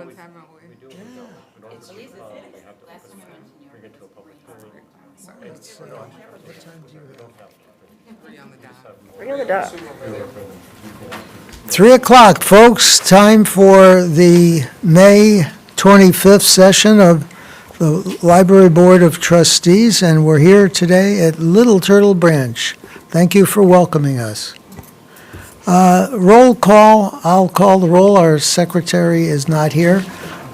ones, haven't we? We do, we don't. In order to, we have to open it, bring it to a public hearing. It's, what time do you have? 3 on the dot. Bring on the dot. 3 o'clock, folks. Time for the May 25th session of the Library Board of Trustees, and we're here today at Little Turtle Branch. Thank you for welcoming us. Roll call. I'll call the roll. Our secretary is not here.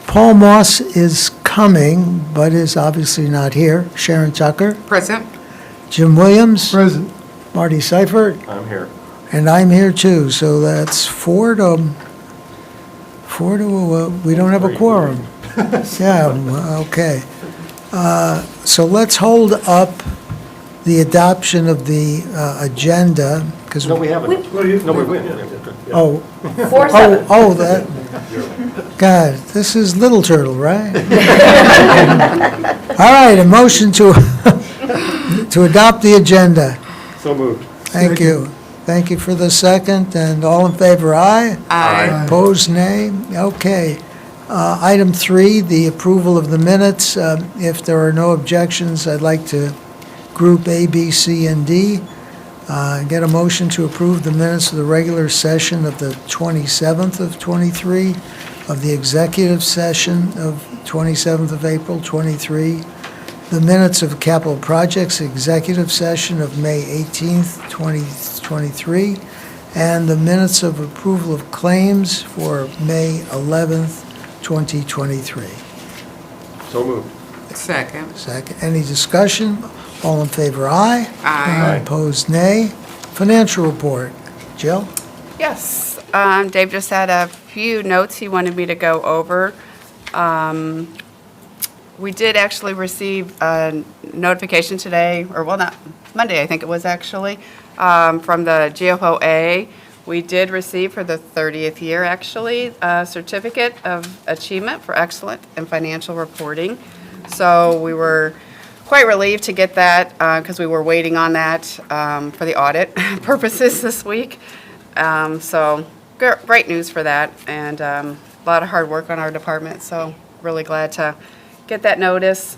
Paul Moss is coming, but is obviously not here. Sharon Tucker. Present. Jim Williams. Present. Marty Seifert. I'm here. And I'm here too, so that's 4 to, we don't have a quorum. Yeah, okay. So let's hold up the adoption of the agenda, because. No, we haven't. No, we win. Oh, 4-7. oh, that, God, this is Little Turtle, right? All right, a motion to, to adopt the agenda. So moved. Thank you. Thank you for the second, and all in favor, aye? Aye. Opposed, nay? Okay. Item 3, the approval of the minutes. If there are no objections, I'd like to group A, B, C, and D. Get a motion to approve the minutes of the regular session of the 27th of 23, of the executive session of 27th of April 23, the minutes of capital projects executive session of May 18th, 2023, and the minutes of approval of claims for May 11th, 2023. So moved. Second. Second, any discussion? All in favor, aye? Aye. Opposed, nay. Financial report. Jill? Yes, Dave just had a few notes he wanted me to go over. We did actually receive a notification today, or well, not Monday, I think it was actually, from the GFOA. We did receive for the 30th year, actually, a certificate of achievement for excellent in financial reporting. So we were quite relieved to get that because we were waiting on that for the audit purposes this week. So great news for that, and a lot of hard work on our department, so really glad to get that notice.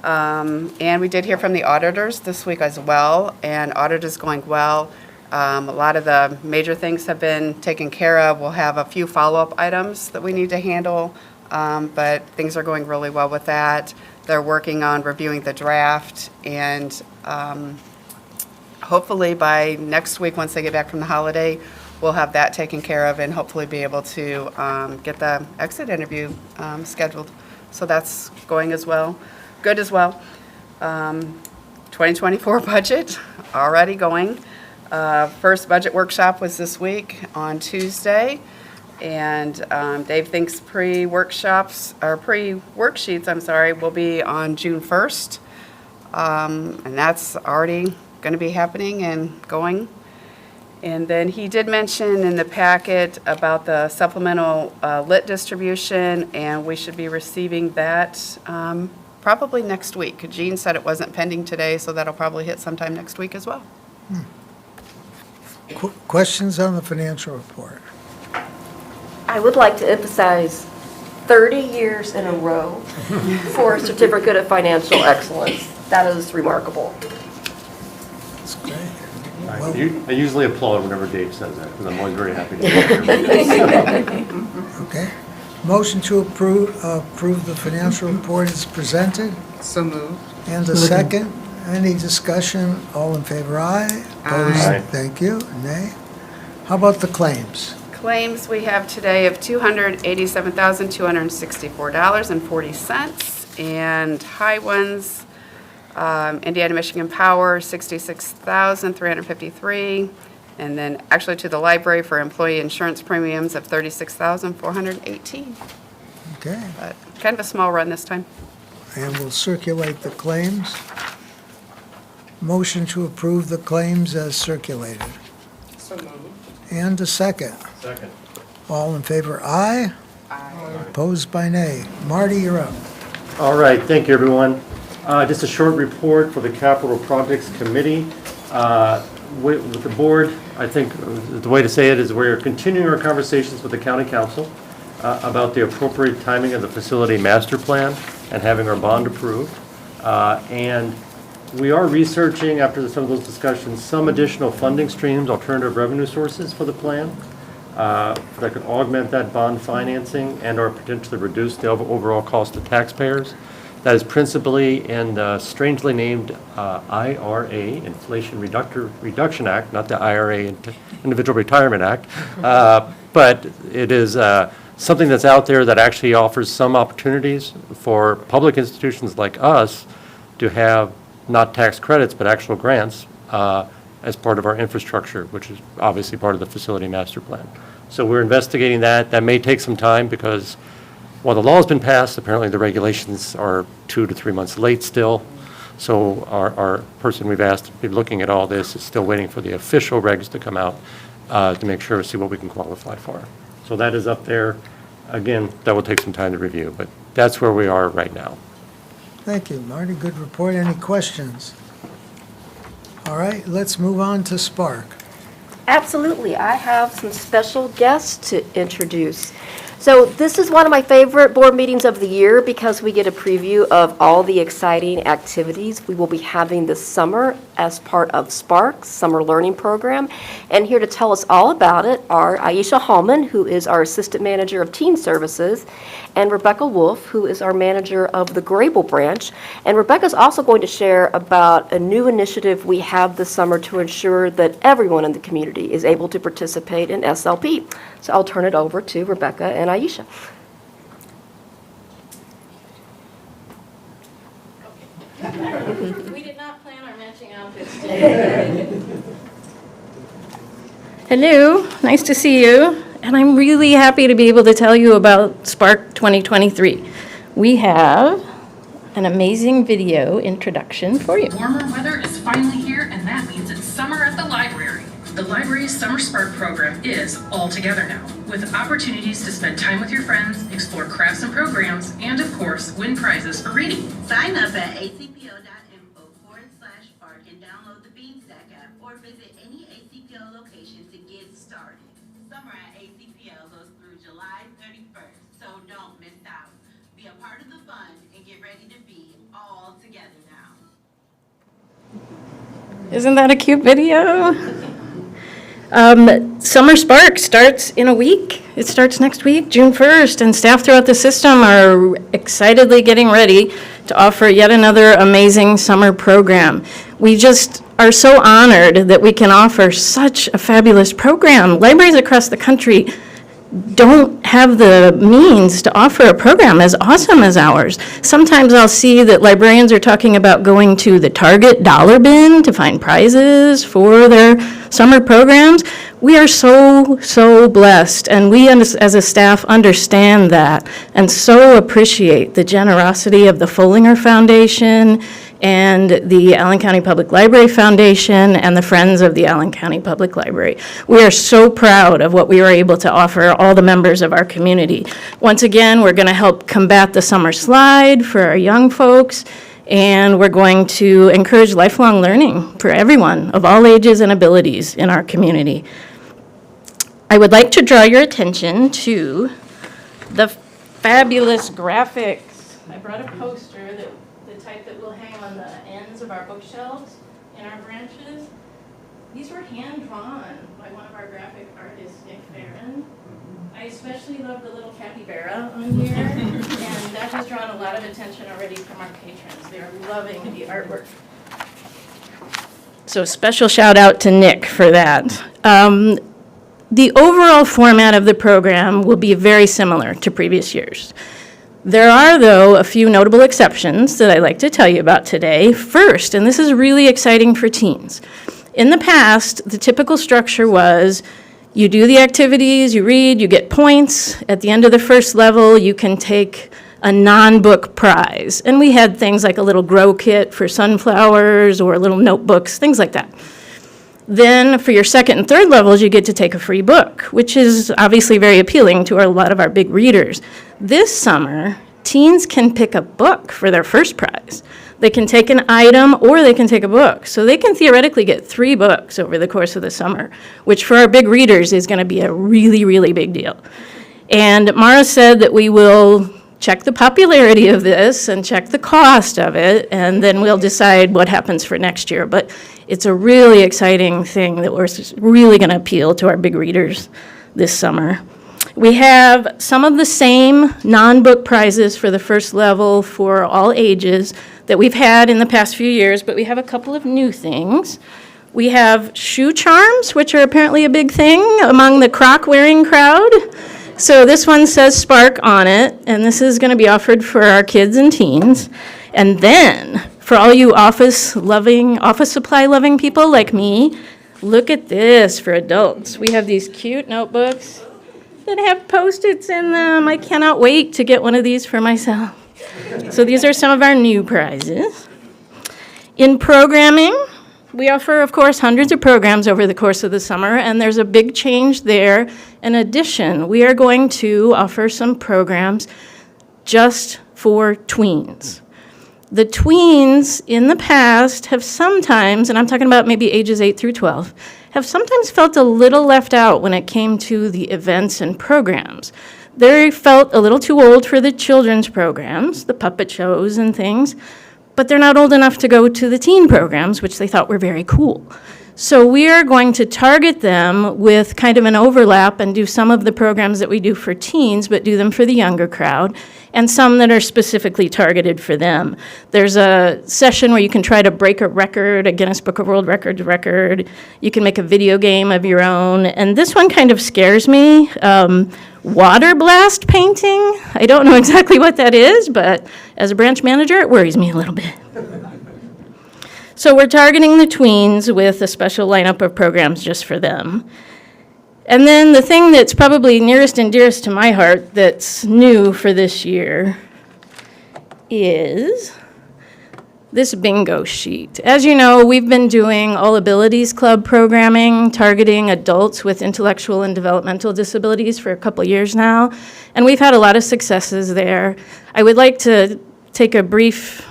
And we did hear from the auditors this week as well, and audit is going well. A lot of the major things have been taken care of. We'll have a few follow-up items that we need to handle, but things are going really well with that. They're working on reviewing the draft, and hopefully by next week, once they get back from the holiday, we'll have that taken care of and hopefully be able to get the exit interview scheduled. So that's going as well, good as well. 2024 budget already going. First budget workshop was this week on Tuesday. And Dave thinks pre-worksheets, will be on June 1st. And that's already going to be happening and going. And then he did mention in the packet about the supplemental lit distribution, and we should be receiving that probably next week. Jean said it wasn't pending today, so that'll probably hit sometime next week as well. Questions on the financial report? I would like to emphasize 30 years in a row for a certificate of financial excellence. That is remarkable. That's great. I usually applaud whenever Dave says that, because I'm always very happy to hear it. Okay. Motion to approve the financial report is presented. So moved. And a second. Any discussion? All in favor, aye? Opposed? Aye. Thank you. Nay? How about the claims? Claims we have today of $287,264.40, and high ones, Indiana, Michigan Power, $66,353, and then actually to the library for employee insurance premiums of $36,418. Okay. But kind of a small run this time. And we'll circulate the claims. Motion to approve the claims as circulated. So moved. And a second. Second. All in favor, aye? Aye. Opposed by nay. Marty, you're up. All right, thank you, everyone. Just a short report for the Capital Projects Committee. With the board, I think the way to say it is we're continuing our conversations with the County Council about the appropriate timing of the facility master plan and having our bond approved. And we are researching, after some of those discussions, some additional funding streams, alternative revenue sources for the plan that could augment that bond financing and or potentially reduce the overall cost to taxpayers. That is principally in the strangely named IRA, Inflation Reduction Act, not the IRA, Individual Retirement Act. But it is something that's out there that actually offers some opportunities for public institutions like us to have not tax credits, but actual grants as part of our infrastructure, which is obviously part of the facility master plan. So we're investigating that. That may take some time because while the law has been passed, apparently the regulations are 2 to 3 months late still. So our person we've asked to be looking at all this is still waiting for the official regs to come out to make sure to see what we can qualify for. So that is up there. Again, that will take some time to review, but that's where we are right now. Thank you, Marty. Good report. Any questions? All right, let's move on to Spark. Absolutely. I have some special guests to introduce. So this is one of my favorite board meetings of the year because we get a preview of all the exciting activities we will be having this summer as part of Spark's Summer Learning Program. And here to tell us all about it are Aisha Hallman, who is our Assistant Manager of Teen Services, and Rebecca Wolf, who is our Manager of the Grable Branch. And Rebecca's also going to share about a new initiative we have this summer to ensure that everyone in the community is able to participate in SLP. So I'll turn it over to Rebecca and Aisha. We did not plan our matching outfits today. Hello, nice to see you. And I'm really happy to be able to tell you about Spark 2023. We have an amazing video introduction for you. Warmer weather is finally here, and that means it's summer at the library. The library's Summer Spark program is all together now, with opportunities to spend time with your friends, explore crafts and programs, and of course, win prizes for reading. Sign up at acpo.info/spark and download the Beanstack app or visit any ACPO location to get started. Summer at ACPO goes through July 31st, so don't miss out. Be a part of the fun and get ready to be all together now. Isn't that a cute video? Summer Spark starts in a week. It starts next week, June 1st, and staff throughout the system are excitedly getting ready to offer yet another amazing summer program. We just are so honored that we can offer such a fabulous program. Libraries across the country don't have the means to offer a program as awesome as ours. Sometimes I'll see that librarians are talking about going to the Target dollar bin to find prizes for their summer programs. We are so, so blessed, and we as a staff understand that and so appreciate the generosity of the Follinger Foundation and the Allen County Public Library Foundation and the Friends of the Allen County Public Library. We are so proud of what we were able to offer all the members of our community. Once again, we're going to help combat the summer slide for our young folks, and we're going to encourage lifelong learning for everyone of all ages and abilities in our community. I would like to draw your attention to the fabulous graphics. I brought a poster that the type that will hang on the ends of our bookshelves in our branches. These were hand-drawn by one of our graphic artists, Nick Farron. I especially love the little capybara on here, and that has drawn a lot of attention already from our patrons. They are loving the artwork. So special shout out to Nick for that. The overall format of the program will be very similar to previous years. There are, though, a few notable exceptions that I'd like to tell you about today. First, and this is really exciting for teens. In the past, the typical structure was you do the activities, you read, you get points. At the end of the first level, you can take a non-book prize. And we had things like a little grow kit for sunflowers or little notebooks, things like that. Then for your second and third levels, you get to take a free book, which is obviously very appealing to a lot of our big readers. This summer, teens can pick a book for their first prize. They can take an item or they can take a book. So they can theoretically get 3 books over the course of the summer, which for our big readers is going to be a really, really big deal. And Mara said that we will check the popularity of this and check the cost of it, and then we'll decide what happens for next year. But it's a really exciting thing that we're really going to appeal to our big readers this summer. We have some of the same non-book prizes for the first level for all ages that we've had in the past few years, but we have a couple of new things. We have shoe charms, which are apparently a big thing among the Croc-wearing crowd. So this one says Spark on it, and this is going to be offered for our kids and teens. And then, for all you office supply-loving people like me, look at this for adults. We have these cute notebooks that have Post-its in them. I cannot wait to get one of these for myself. So these are some of our new prizes. In programming, we offer, of course, hundreds of programs over the course of the summer, and there's a big change there. In addition, we are going to offer some programs just for tweens. The tweens in the past have sometimes, and I'm talking about maybe ages 8 through 12, have sometimes felt a little left out when it came to the events and programs. They felt a little too old for the children's programs, the puppet shows and things, but they're not old enough to go to the teen programs, which they thought were very cool. So we are going to target them with kind of an overlap and do some of the programs that we do for teens, but do them for the younger crowd, and some that are specifically targeted for them. There's a session where you can try to break a record, a Guinness Book of World Records record. You can make a video game of your own, and this one kind of scares me. Water blast painting. I don't know exactly what that is, but as a branch manager, it worries me a little bit. So we're targeting the tweens with a special lineup of programs just for them. And then the thing that's probably nearest and dearest to my heart that's new for this year is this bingo sheet. As you know, we've been doing All Abilities Club programming, targeting adults with intellectual and developmental disabilities for a couple years now, and we've had a lot of successes there. I would like to take a brief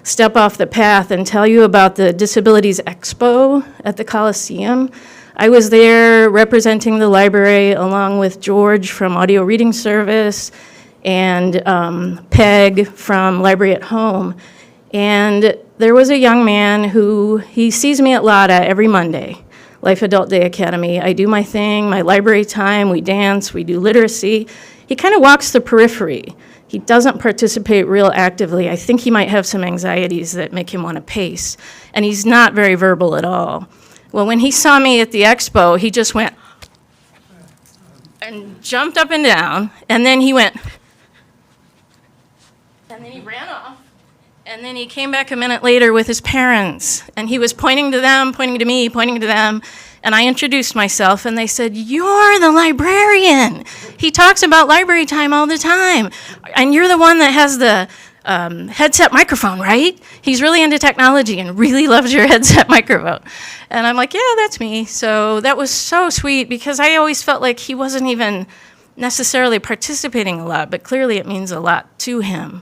step off the path and tell you about the Disabilities Expo at the Coliseum. I was there representing the library along with George from Audio Reading Service and Peg from Library at Home. And there was a young man who, he sees me at LADA every Monday, Life Adult Day Academy. I do my thing, my library time, we dance, we do literacy. He kind of walks the periphery. He doesn't participate real actively. I think he might have some anxieties that make him want to pace. And he's not very verbal at all. Well, when he saw me at the expo, he just went and jumped up and down, and then he went, and then he ran off. And then he came back a minute later with his parents, and he was pointing to them, pointing to me, pointing to them, and I introduced myself, and they said, "You're the librarian. He talks about library time all the time, and you're the one that has the headset microphone, right? He's really into technology and really loves your headset microphone." And I'm like, "Yeah, that's me." So that was so sweet, because I always felt like he wasn't even necessarily participating a lot, but clearly it means a lot to him.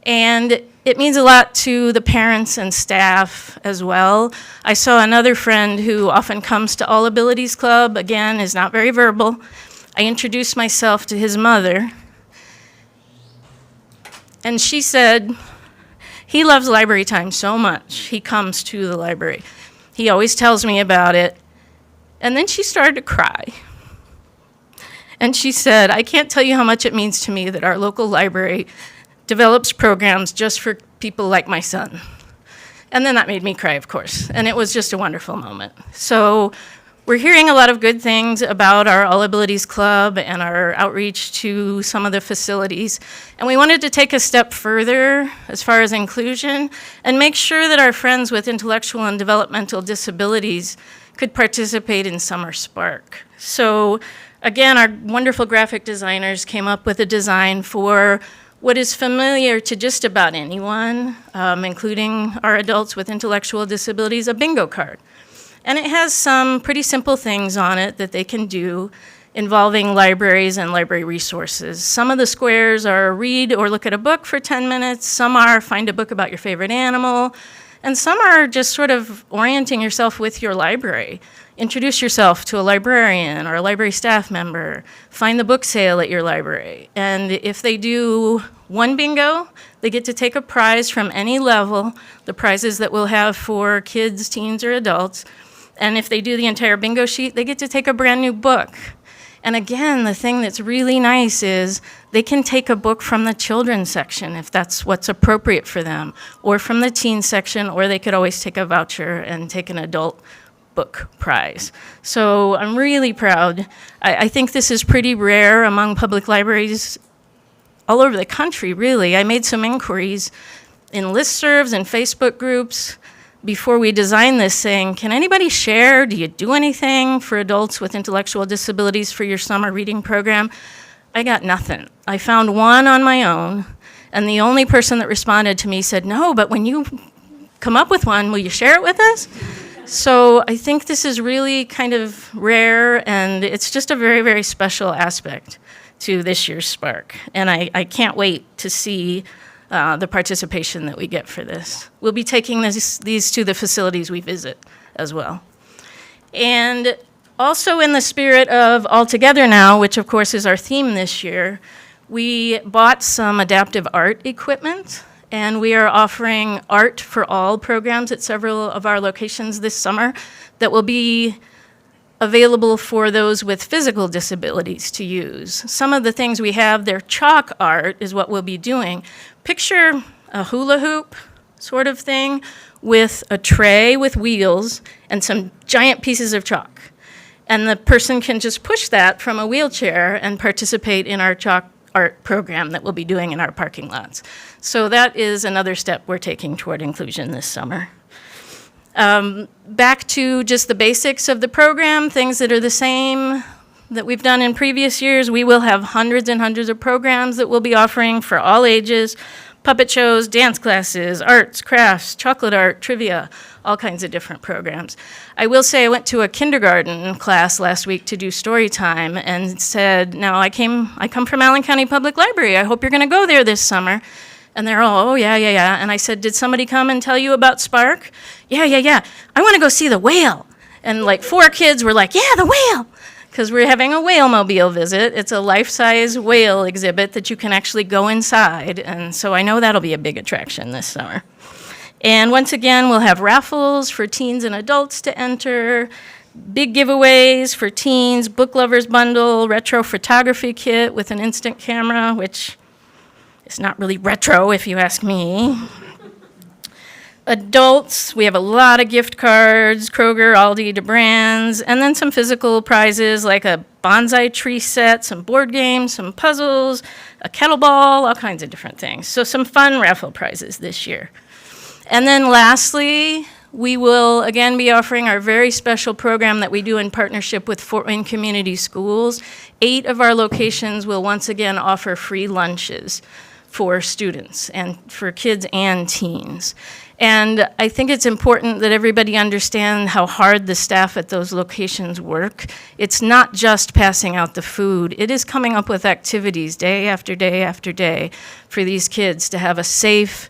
And it means a lot to the parents and staff as well. I saw another friend who often comes to All Abilities Club, again, is not very verbal. I introduced myself to his mother, and she said, "He loves library time so much, he comes to the library. He always tells me about it." And then she started to cry. And she said, "I can't tell you how much it means to me that our local library develops programs just for people like my son." And then that made me cry, of course, and it was just a wonderful moment. So we're hearing a lot of good things about our All Abilities Club and our outreach to some of the facilities, and we wanted to take a step further as far as inclusion and make sure that our friends with intellectual and developmental disabilities could participate in Summer Spark. So again, our wonderful graphic designers came up with a design for what is familiar to just about anyone, including our adults with intellectual disabilities, a bingo card. And it has some pretty simple things on it that they can do involving libraries and library resources. Some of the squares are read or look at a book for 10 minutes. Some are find a book about your favorite animal. And some are just sort of orienting yourself with your library. Introduce yourself to a librarian or a library staff member. Find the book sale at your library. And if they do one bingo, they get to take a prize from any level, the prizes that we'll have for kids, teens, or adults. And if they do the entire bingo sheet, they get to take a brand new book. And again, the thing that's really nice is they can take a book from the children's section if that's what's appropriate for them, or from the teen section, or they could always take a voucher and take an adult book prize. So I'm really proud. I think this is pretty rare among public libraries all over the country, really. I made some inquiries in listservs and Facebook groups before we designed this, saying, can anybody share? Do you do anything for adults with intellectual disabilities for your summer reading program? I got nothing. I found one on my own, and the only person that responded to me said, no, but when you come up with one, will you share it with us? So I think this is really kind of rare, and it's just a very, very special aspect to this year's Spark. And I can't wait to see the participation that we get for this. We'll be taking these to the facilities we visit as well. And also in the spirit of All Together Now, which of course is our theme this year, we bought some adaptive art equipment, and we are offering Art for All programs at several of our locations this summer that will be available for those with physical disabilities to use. Some of the things we have, their chalk art is what we'll be doing. Picture a hula hoop sort of thing with a tray with wheels and some giant pieces of chalk. And the person can just push that from a wheelchair and participate in our chalk art program that we'll be doing in our parking lots. So that is another step we're taking toward inclusion this summer. Back to just the basics of the program, things that are the same that we've done in previous years. We will have hundreds and hundreds of programs that we'll be offering for all ages, puppet shows, dance classes, arts, crafts, chocolate art, trivia, all kinds of different programs. I will say I went to a kindergarten class last week to do story time and said, now I come from Allen County Public Library. I hope you're going to go there this summer. And they're all, oh, yeah. And I said, did somebody come and tell you about Spark? Yeah. I want to go see the whale. And like 4 kids were like, yeah, the whale. Because we're having a whale-mobile visit. It's a life-size whale exhibit that you can actually go inside. And so I know that'll be a big attraction this summer. And once again, we'll have raffles for teens and adults to enter, big giveaways for teens, book lovers bundle, retro photography kit with an instant camera, which is not really retro if you ask me. Adults, we have a lot of gift cards, Kroger, Aldi, DeBrands, and then some physical prizes like a bonsai tree set, some board games, some puzzles, a kettlebell, all kinds of different things. So some fun raffle prizes this year. And then lastly, we will again be offering our very special program that we do in partnership with Fort Wayne Community Schools. 8 of our locations will once again offer free lunches for students and for kids and teens. And I think it's important that everybody understand how hard the staff at those locations work. It's not just passing out the food. It is coming up with activities day after day after day for these kids to have a safe,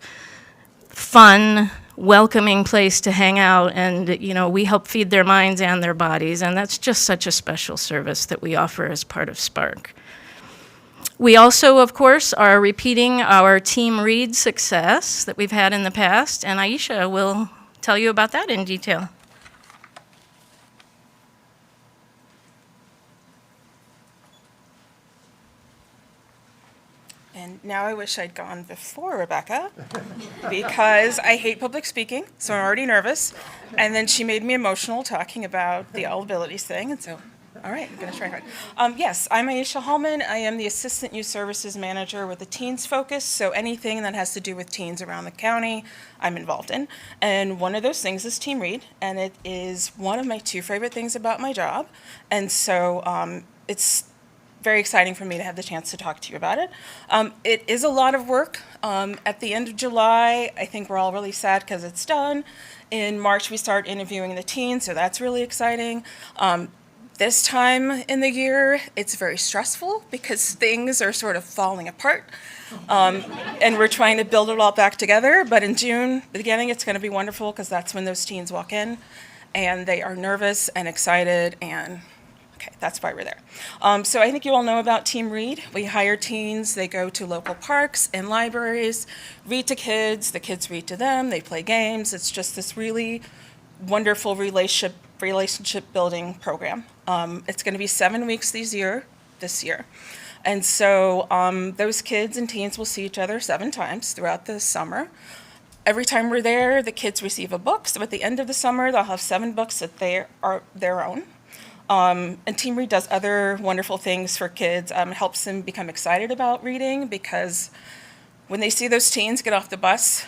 fun, welcoming place to hang out. And, you know, we help feed their minds and their bodies. And that's just such a special service that we offer as part of Spark. We also, of course, are repeating our Team Read success that we've had in the past, and Aisha will tell you about that in detail. And now I wish I'd gone before Rebecca, because I hate public speaking, so I'm already nervous. And then she made me emotional talking about the all abilities thing, and so all right, I'm going to try hard. Yes, I'm Aisha Hallman. I am the Assistant Youth Services Manager with the Teens Focus, so anything that has to do with teens around the county, I'm involved in. And one of those things is Team Read, and it is one of my 2 favorite things about my job. And so it's very exciting for me to have the chance to talk to you about it. It is a lot of work. At the end of July, I think we're all really sad because it's done. In March, we start interviewing the teens, so that's really exciting. this time in the year, it's very stressful because things are sort of falling apart. And we're trying to build it all back together. But in June, the beginning, it's going to be wonderful because that's when those teens walk in and they are nervous and excited, and okay, that's why we're there. So I think you all know about Team Read. We hire teens, they go to local parks and libraries, read to kids, the kids read to them, they play games. It's just this really wonderful relationship building program. It's going to be 7 weeks this year. And so those kids and teens will see each other 7 times throughout the summer. Every time we're there, the kids receive a book. So at the end of the summer, they'll have 7 books that they are their own. And Team Read does other wonderful things for kids. It helps them become excited about reading because when they see those teens get off the bus,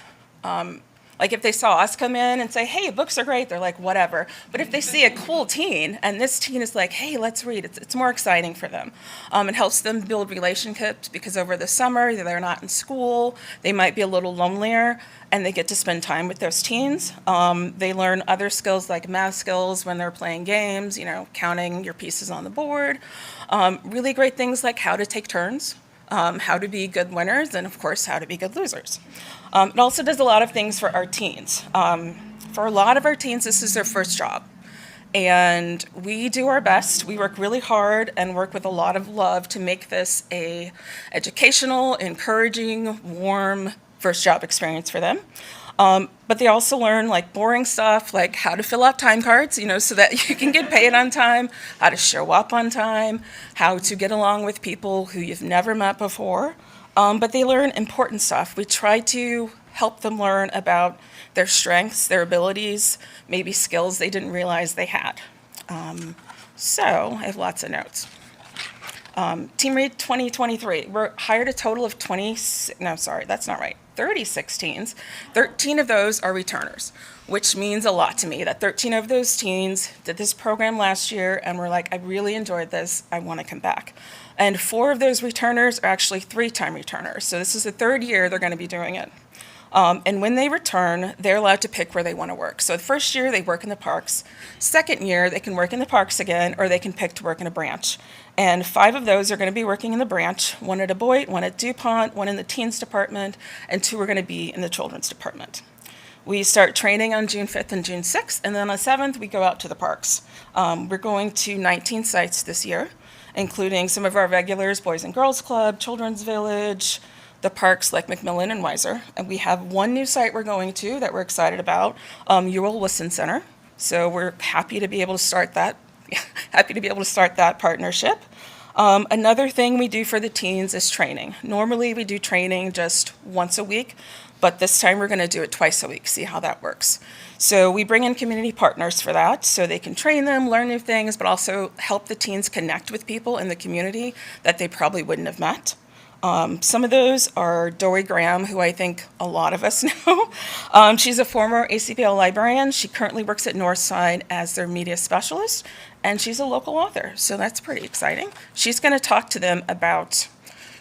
like if they saw us come in and say, hey, books are great, they're like, whatever. But if they see a cool teen and this teen is like, hey, let's read, it's more exciting for them. It helps them build relationships because over the summer, they're not in school, they might be a little lonelier, and they get to spend time with those teens. They learn other skills like math skills when they're playing games, counting your pieces on the board. Really great things like how to take turns. How to be good winners, and of course, how to be good losers. It also does a lot of things for our teens. For a lot of our teens, this is their first job. And we do our best. We work really hard and work with a lot of love to make this a educational, encouraging, warm first job experience for them. But they also learn like boring stuff, like how to fill out time cards, so that you can get paid on time, how to show up on time, how to get along with people who you've never met before. But they learn important stuff. We try to help them learn about their strengths, their abilities, maybe skills they didn't realize they had. So I have lots of notes. Team Read 2023, we're hired a total of 36 teens. 13 of those are returners, which means a lot to me that 13 of those teens did this program last year and were like, I really enjoyed this, I want to come back. And 4 of those returners are actually 3-time returners. So this is the 3rd year they're going to be doing it. And when they return, they're allowed to pick where they want to work. So the first year, they work in the parks. Second year, they can work in the parks again, or they can pick to work in a branch. And 5 of those are going to be working in the branch, 1 at Boyd, 1 at DuPont, 1 in the teens department, and 2 are going to be in the children's department. We start training on June 5th and June 6th, and then on the 7th, we go out to the parks. We're going to 19 sites this year, including some of our regulars, Boys and Girls Club, Children's Village, the parks like McMillan and Weiser. And we have 1 new site we're going to that we're excited about, Ewell Wilson Center. So we're happy to be able to start that, partnership. Another thing we do for the teens is training. Normally we do training just once a week, but this time we're going to do it twice a week, see how that works. So we bring in community partners for that so they can train them, learn new things, but also help the teens connect with people in the community that they probably wouldn't have met. Some of those are Dory Graham, who I think a lot of us know. She's a former ACPL librarian. She currently works at Northside as their media specialist, and she's a local author, so that's pretty exciting. She's going to talk to them about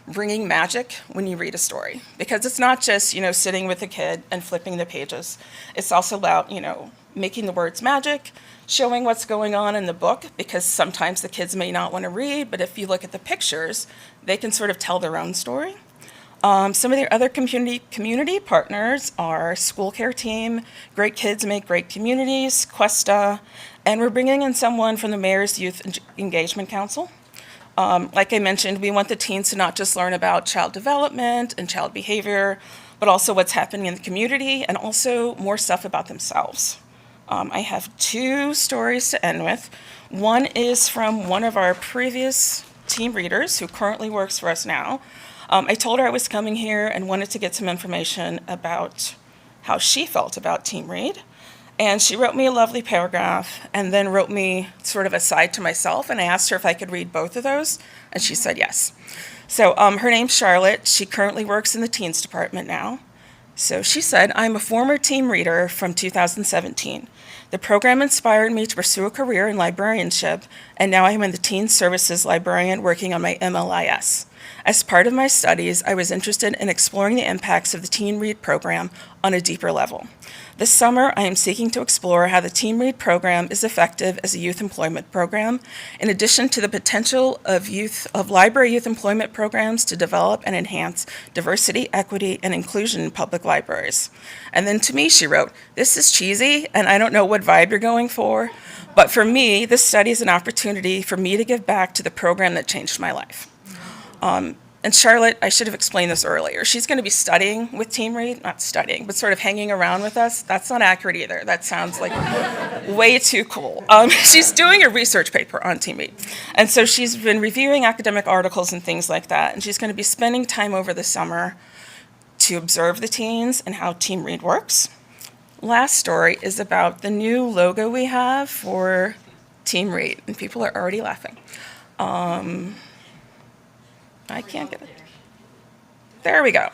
bringing magic when you read a story, because it's not just, sitting with a kid and flipping the pages. It's also about, making the words magic, showing what's going on in the book, because sometimes the kids may not want to read, but if you look at the pictures, they can sort of tell their own story. Some of the other community partners are School Care Team, Great Kids Make Great Communities, Questa, and we're bringing in someone from the Mayor's Youth Engagement Council. Like I mentioned, we want the teens to not just learn about child development and child behavior, but also what's happening in the community and also more stuff about themselves. I have 2 stories to end with. One is from one of our previous team readers who currently works for us now. I told her I was coming here and wanted to get some information about how she felt about Team Read. And she wrote me a lovely paragraph and then wrote me sort of a side to myself, and I asked her if I could read both of those, and she said yes. So her name's Charlotte. She currently works in the teens department now. So she said, I'm a former team reader from 2017. The program inspired me to pursue a career in librarianship, and now I'm in the Teen Services Librarian working on my MLIS. As part of my studies, I was interested in exploring the impacts of the Teen Read program on a deeper level. This summer, I am seeking to explore how the Teen Read program is effective as a youth employment program, in addition to the potential of library youth employment programs to develop and enhance diversity, equity, and inclusion in public libraries. And then to me, she wrote, "This is cheesy, and I don't know what vibe you're going for, but for me, this study is an opportunity for me to give back to the program that changed my life." And Charlotte, I should have explained this earlier. She's going to be studying with Teen Read, not studying, but sort of hanging around with us. That's not accurate either. That sounds like way too cool. She's doing a research paper on Teen Read. And so she's been reviewing academic articles and things like that. And she's going to be spending time over the summer to observe the teens and how Teen Read works. Last story is about the new logo we have for Teen Read. And people are already laughing. I can't get it. There we go.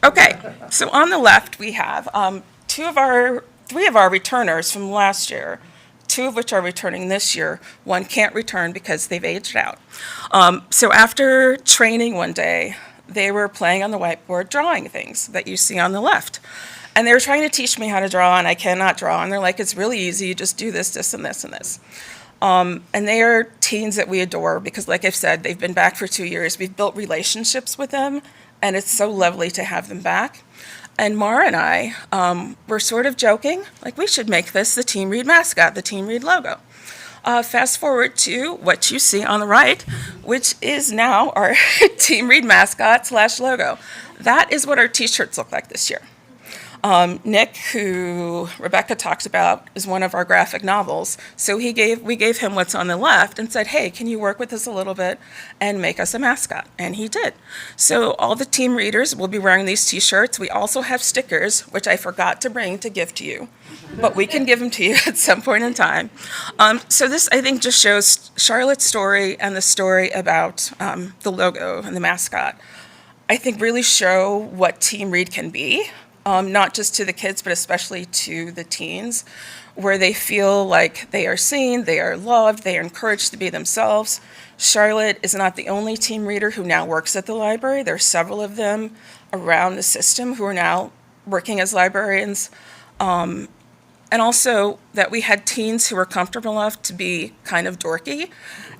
Okay, so on the left we have three of our returners from last year, two of which are returning this year. One can't return because they've aged out. So after training one day, they were playing on the whiteboard drawing things that you see on the left. And they were trying to teach me how to draw, and I cannot draw. And they're like, "It's really easy, you just do this, this, and this, and this." And they are teens that we adore because, like I've said, they've been back for 2 years. We've built relationships with them, and it's so lovely to have them back. And Mara and I were sort of joking, like we should make this the Teen Read mascot, the Teen Read logo. Fast forward to what you see on the right, which is now our Teen Read mascot / logo. That is what our t-shirts look like this year. Nick, who Rebecca talked about, is one of our graphic novels. So we gave him what's on the left and said, "Hey, can you work with us a little bit and make us a mascot?" And he did. So all the team readers will be wearing these t-shirts. We also have stickers, which I forgot to bring to give to you, but we can give them to you at some point in time. So this, I think, just shows Charlotte's story and the story about the logo and the mascot. I think really show what Team Read can be. Not just to the kids, but especially to the teens, where they feel like they are seen, they are loved, they are encouraged to be themselves. Charlotte is not the only team reader who now works at the library. There are several of them around the system who are now working as librarians. And also that we had teens who were comfortable enough to be kind of dorky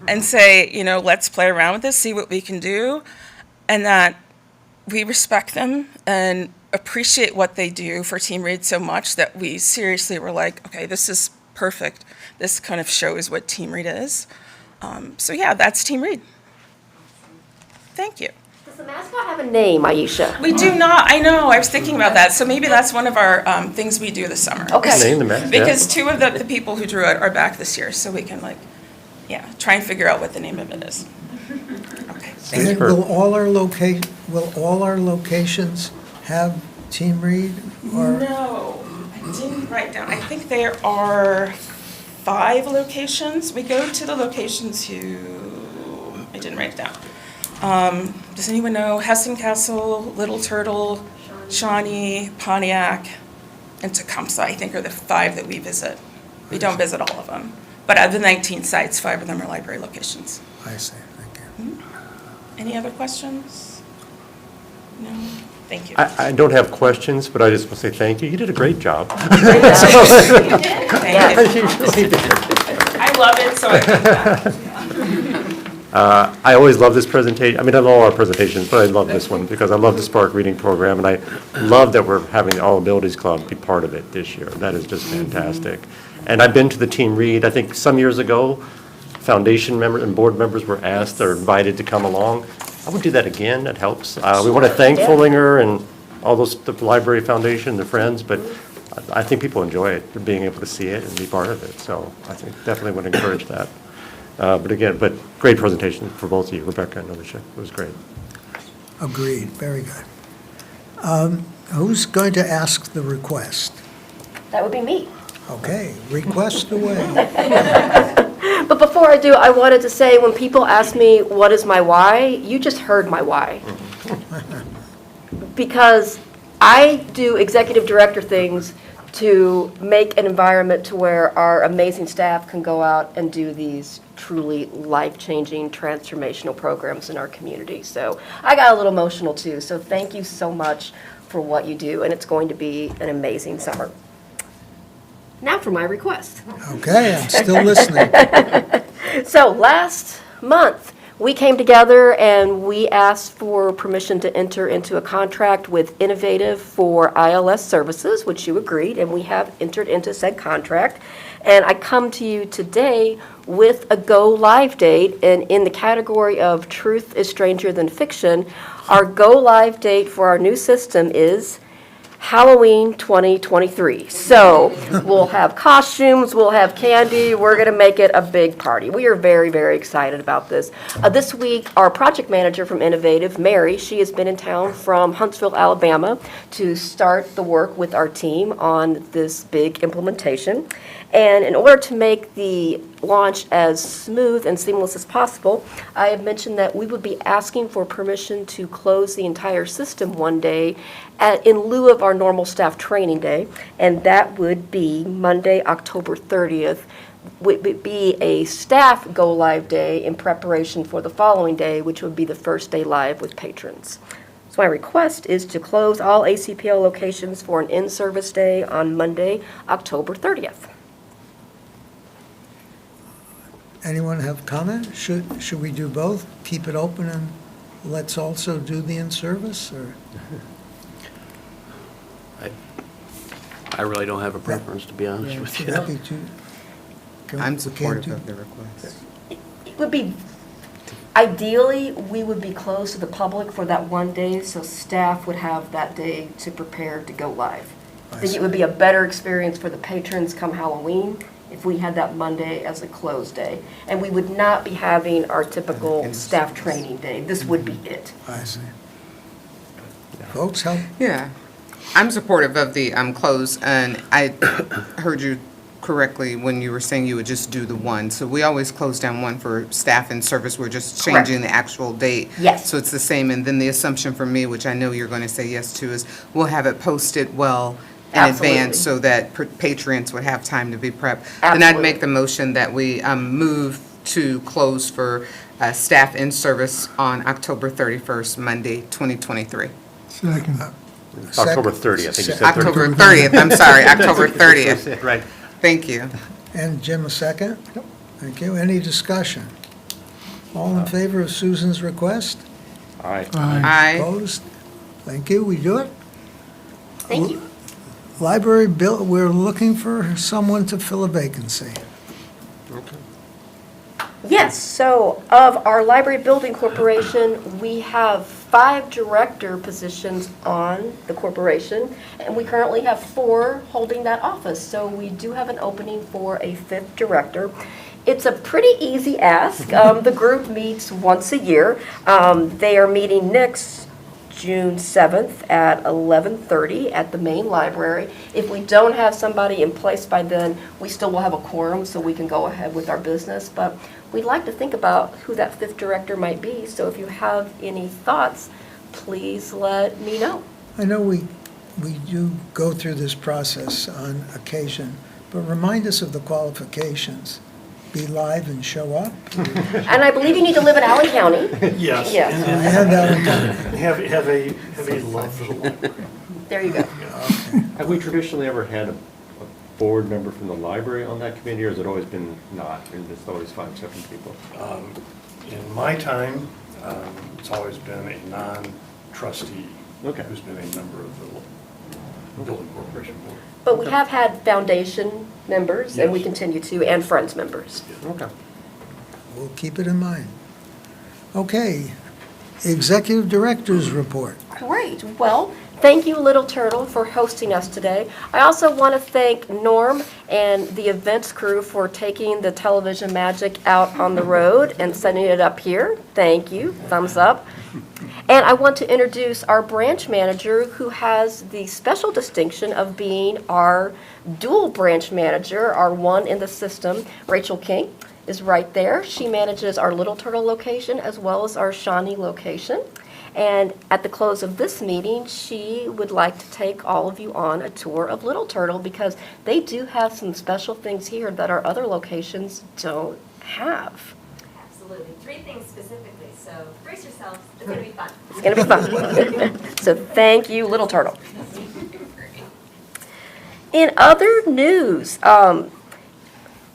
and say, let's play around with this, see what we can do, and that we respect them and appreciate what they do for Team Read so much that we seriously were like, okay, this is perfect. This kind of shows what Team Read is. So yeah, that's Team Read. Thank you. Does the mascot have a name, Aisha? We do not. I know. I was thinking about that. So maybe that's one of our things we do this summer. Okay. Name the mascot. Because two of the people who drew it are back this year, so we can try and figure out what the name of it is. Okay. And will all our locations have Team Read? Or No, I didn't write down. I think there are 5 locations. We go to the locations I didn't write it down. Does anyone know Hessen Castle, Little Turtle, Shawnee, Pontiac, and Tecumseh, I think, are the 5 that we visit. We don't visit all of them. But out of the 19 sites, 5 of them are library locations. I see, thank you. Any other questions? No? Thank you. I don't have questions, but I just want to say thank you. You did a great job. Thank you. You really did. I love it, so I love that. I always love this presentation. I mean, I love all our presentations, but I love this one because I love the Spark Reading Program, and I love that we're having the All Abilities Club be part of it this year. That is just fantastic. And I've been to the Team Read. I think some years ago, foundation members and board members were asked or invited to come along. I would do that again. It helps. We want to thank Fullinger and all the Library Foundation, their friends, but I think people enjoy it, being able to see it and be part of it. So I think definitely would encourage that. But great presentation for both of you, Rebecca and Alicia. It was great. Agreed, very good. Who's going to ask the request? That would be me. Okay, request away. But before I do, I wanted to say, when people ask me, what is my why, you just heard my why. Because I do executive director things to make an environment to where our amazing staff can go out and do these truly life-changing, transformational programs in our community. So I got a little emotional too, so thank you so much for what you do, and it's going to be an amazing summer. Now for my request. Okay, I'm still listening. So last month, we came together and we asked for permission to enter into a contract with Innovative for ILS services, which you agreed, and we have entered into said contract. And I come to you today with a go-live date, and in the category of Truth is Stranger Than Fiction, our go-live date for our new system is Halloween 2023. So we'll have costumes, we'll have candy, we're going to make it a big party. We are very, very excited about this. This week, our project manager from Innovative, Mary, she has been in town from Huntsville, Alabama, to start the work with our team on this big implementation. And in order to make the launch as smooth and seamless as possible, I have mentioned that we would be asking for permission to close the entire system one day in lieu of our normal staff training day, and that would be Monday, October 30th, would be a staff go-live day in preparation for the following day, which would be the first day live with patrons. So my request is to close all ACPL locations for an in-service day on Monday, October 30th. Anyone have comment? Should we do both? Keep it open and let's also do the in-service, or? I really don't have a preference, to be honest Yeah, with should you. that be too- I'm we supportive can't of the request. It would be, ideally, we would be closed to the public for that one day, so staff would have that day to prepare to go live. I think it would be a better experience for the patrons come Halloween if we had that Monday as a closed day. And we would not be having our typical staff training day. This would be it. I see. Folks, help. Yeah, I'm supportive of the close, and I heard you correctly when you were saying you would just do the one. So we always close down one for staff and service. We're just Correct. changing the actual date. Yes. So it's the same. And then the assumption for me, which I know you're going to say yes to, is we'll have it posted well in Absolutely. advance so that patrons would have time to be prepped. Then I'd Absolutely. make the motion that we move to close for staff in service on October 31st, Monday, 2023. Second. October 30th, I think you said 30th. October 30th, I'm sorry, October 30th. Right. Thank you. And Jim, a second? Thank you. Any discussion? All in favor of Susan's request? All right. Aye. Opposed? Thank you. We do it? Thank you. Library bill, we're looking for someone to fill a vacancy. Yes, so of our Library Building Corporation, we have 5 director positions on the corporation, and we currently have 4 holding that office. So we do have an opening for a 5th director. It's a pretty easy ask. The group meets once a year. They are meeting next June 7th at 11:30 at the main library. If we don't have somebody in place by then, we still will have a quorum, so we can go ahead with our business. But we'd like to think about who that 5th director might be, so if you have any thoughts, please let me know. I know we do go through this process on occasion, but remind us of the qualifications. Be live and show up. And I believe you need to live in Allen County. Yes. Yes. and- I have that one. and Have a love for the library. There you go. Have we traditionally ever had a board member from the library on that committee, or has it always been not, and it's always 5, 7 people? In my time, it's always been a non-trustee Okay. who's been a member of the building corporation board. But we have had foundation members, and we Yes. continue to, and Friends members. Okay. We'll keep it in mind. Okay, Executive Director's Report. Great. Well, thank you, Little Turtle, for hosting us today. I also want to thank Norm and the events crew for taking the television magic out on the road and setting it up here. Thank you. Thumbs up. And I want to introduce our branch manager, who has the special distinction of being our dual branch manager, our one in the system. Rachel King is right there. She manages our Little Turtle location as well as our Shawnee location. And at the close of this meeting, she would like to take all of you on a tour of Little Turtle because they do have some special things here that our other locations don't have. Absolutely. 3 things specifically, so brace yourselves. It's going to be fun. It's going to be fun. So thank you, Little Turtle. In other news, I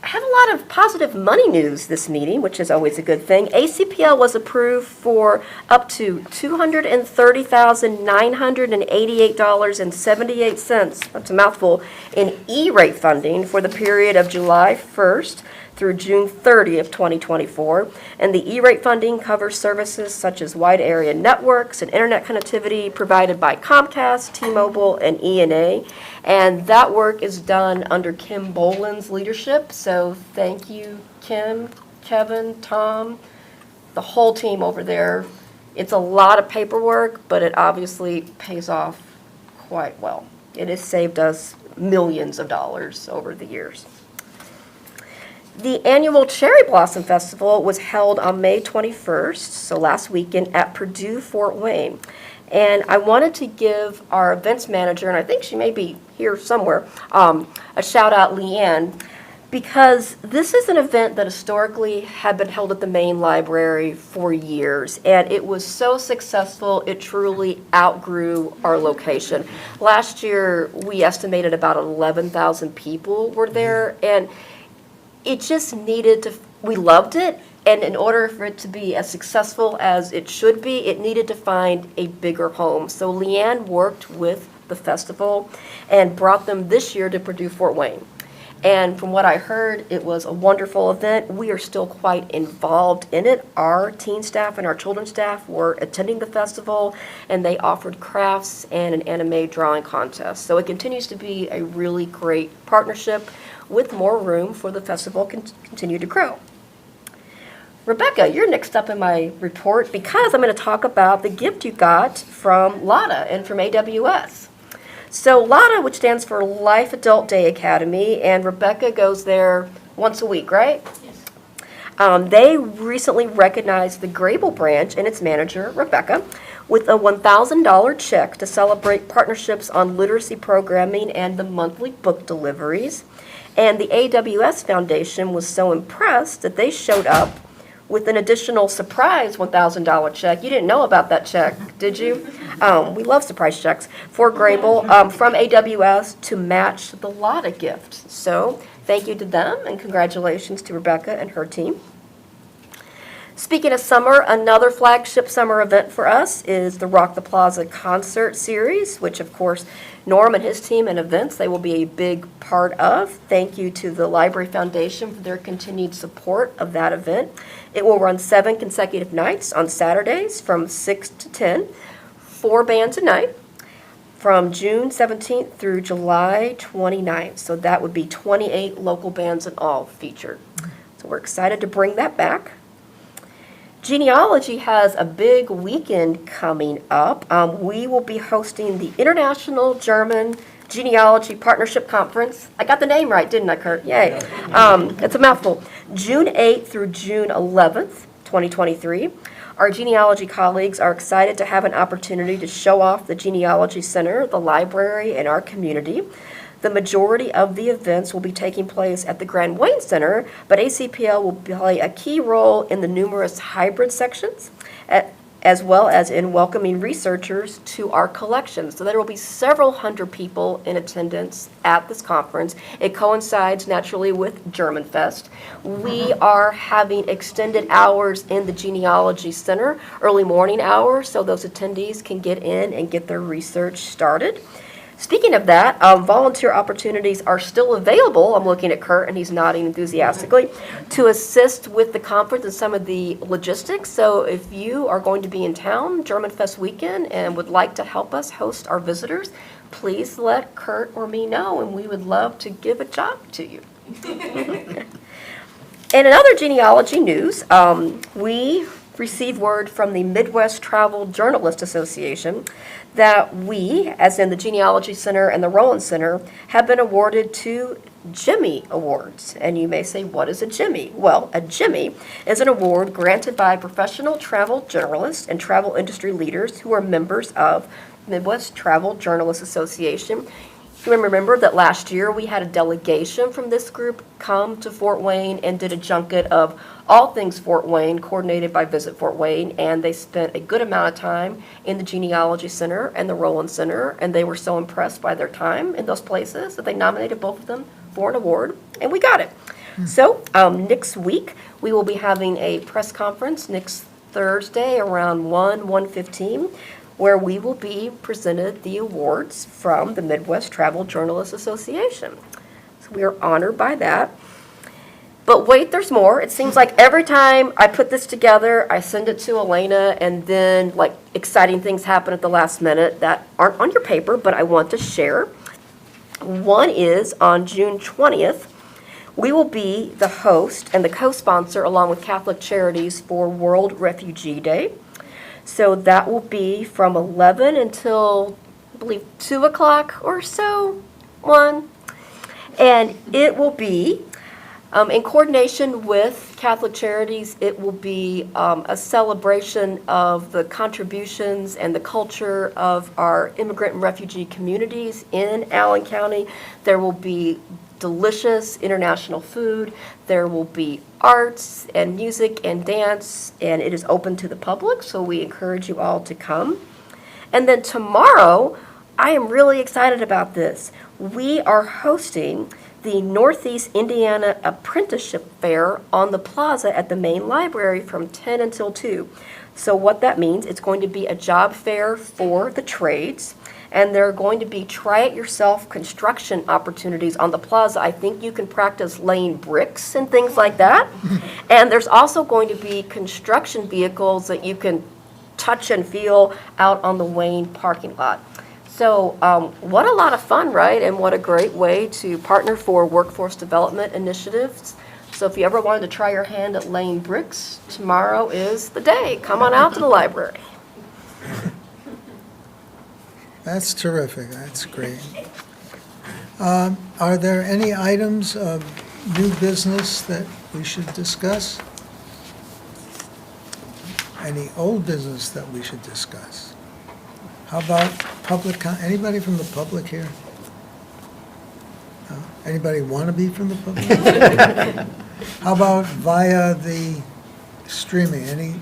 have a lot of positive money news this meeting, which is always a good thing. ACPL was approved for up to $230,988.78, that's a mouthful, in E-rate funding for the period of July 1st through June 30th, 2024. And the E-rate funding covers services such as wide area networks and internet connectivity provided by Comcast, T-Mobile, and E&A. And that work is done under Kim Boland's leadership. So thank you, Kim, Kevin, Tom, the whole team over there. It's a lot of paperwork, but it obviously pays off quite well. It has saved us millions of dollars over the years. The annual Cherry Blossom Festival was held on May 21st, so last weekend, at Purdue Fort Wayne. And I wanted to give our events manager, and I think she may be here somewhere, a shout out, Leanne, because this is an event that historically had been held at the main library for years, and it was so successful it truly outgrew our location. Last year, we estimated about 11,000 people were there, and it just needed to, we loved it, and in order for it to be as successful as it should be, it needed to find a bigger home. So Leanne worked with the festival and brought them this year to Purdue Fort Wayne. And from what I heard, it was a wonderful event. We are still quite involved in it. Our teen staff and our children's staff were attending the festival, and they offered crafts and an anime drawing contest. So it continues to be a really great partnership with more room for the festival to continue to grow. Rebecca, you're next up in my report because I'm going to talk about the gift you got from LADA and from AWS. So LADA, which stands for Life Adult Day Academy, and Rebecca goes there once a week, right? Yes. They recently recognized the Grable branch and its manager, Rebecca, with a $1,000 check to celebrate partnerships on literacy programming and the monthly book deliveries. And the AWS Foundation was so impressed that they showed up with an additional surprise $1,000 check. You didn't know about that check, did you? We love surprise checks for Grable from AWS to match the LADA gift. So thank you to them and congratulations to Rebecca and her team. Speaking of summer, another flagship summer event for us is the Rock the Plaza concert series, which of course Norm and his team and events, they will be a big part of. Thank you to the Library Foundation for their continued support of that event. It will run 7 consecutive nights on Saturdays from 6 to 10, 4 bands a night, from June 17th through July 29th. So that would be 28 local bands in all featured. So we're excited to bring that back. Genealogy has a big weekend coming up. We will be hosting the International German Genealogy Partnership Conference. I got the name right, didn't I, Kurt? Yay. It's a mouthful. June 8th through June 11th, 2023. Our genealogy colleagues are excited to have an opportunity to show off the Genealogy Center, the library, and our community. The majority of the events will be taking place at the Grand Wayne Center, but ACPL will play a key role in the numerous hybrid sections, as well as in welcoming researchers to our collections. So there will be several hundred people in attendance at this conference. It coincides naturally with German Fest. We are having extended hours in the Genealogy Center, early morning hours, so those attendees can get in and get their research started. Speaking of that, volunteer opportunities are still available. I'm looking at Kurt, and he's nodding enthusiastically, to assist with the conference and some of the logistics. So if you are going to be in town German Fest weekend and would like to help us host our visitors, please let Kurt or me know, and we would love to give a job to you. And in other genealogy news, we received word from the Midwest Travel Journalist Association that we, as in the Genealogy Center and the Roland Center, have been awarded 2 Jimmy Awards. And you may say, what is a Jimmy? Well, a Jimmy is an award granted by professional travel journalists and travel industry leaders who are members of Midwest Travel Journalists Association. You remember that last year we had a delegation from this group come to Fort Wayne and did a junket of all things Fort Wayne, coordinated by Visit Fort Wayne, and they spent a good amount of time in the Genealogy Center and the Roland Center, and they were so impressed by their time in those places that they nominated both of them for an award, and we got it. So next week, we will be having a press conference next Thursday around 1:15, where we will be presented the awards from the Midwest Travel Journalists Association. So we are honored by that. But wait, there's more. It seems like every time I put this together, I send it to Elena, and then like exciting things happen at the last minute that aren't on your paper, but I want to share. One is on June 20th, we will be the host and the co-sponsor along with Catholic Charities for World Refugee Day. So that will be from 11 until, I believe, 2 o'clock or so, 1. And it will be, in coordination with Catholic Charities, it will be a celebration of the contributions and the culture of our immigrant and refugee communities in Allen County. There will be delicious international food. There will be arts and music and dance, and it is open to the public, so we encourage you all to come. And then tomorrow, I am really excited about this. We are hosting the Northeast Indiana Apprenticeship Fair on the plaza at the main library from 10 until 2. So what that means, it's going to be a job fair for the trades, and there are going to be try-it-yourself construction opportunities on the plaza. I think you can practice laying bricks and things like that. And there's also going to be construction vehicles that you can touch and feel out on the Wayne parking lot. So what a lot of fun, right? And what a great way to partner for workforce development initiatives. So if you ever wanted to try your hand at laying bricks, tomorrow is the day. Come on out to the library. That's terrific, that's great. Are there any items of new business that we should discuss? Any old business that we should discuss? How about anybody from the public here? No? Anybody want to be from the public? How about via the streaming, any?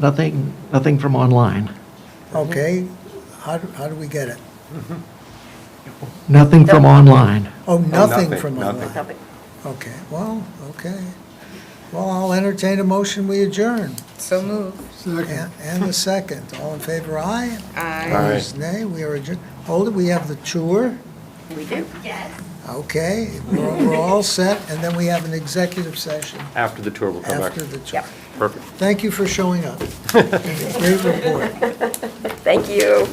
Nothing from online. Okay, how do we get it? Nothing from online. Oh, nothing from nothing. online? Okay, okay. Well, I'll entertain a motion, we adjourn. So moved. And a second. All in favor, aye? Aye. Opposed, nay. We are adjourned. Hold it, we have the tour. We do. Yes. Okay, we're all set, and then we have an executive session After the tour, we'll come back. after the tour. Perfect. Thank you for showing up. Great report. Thank you.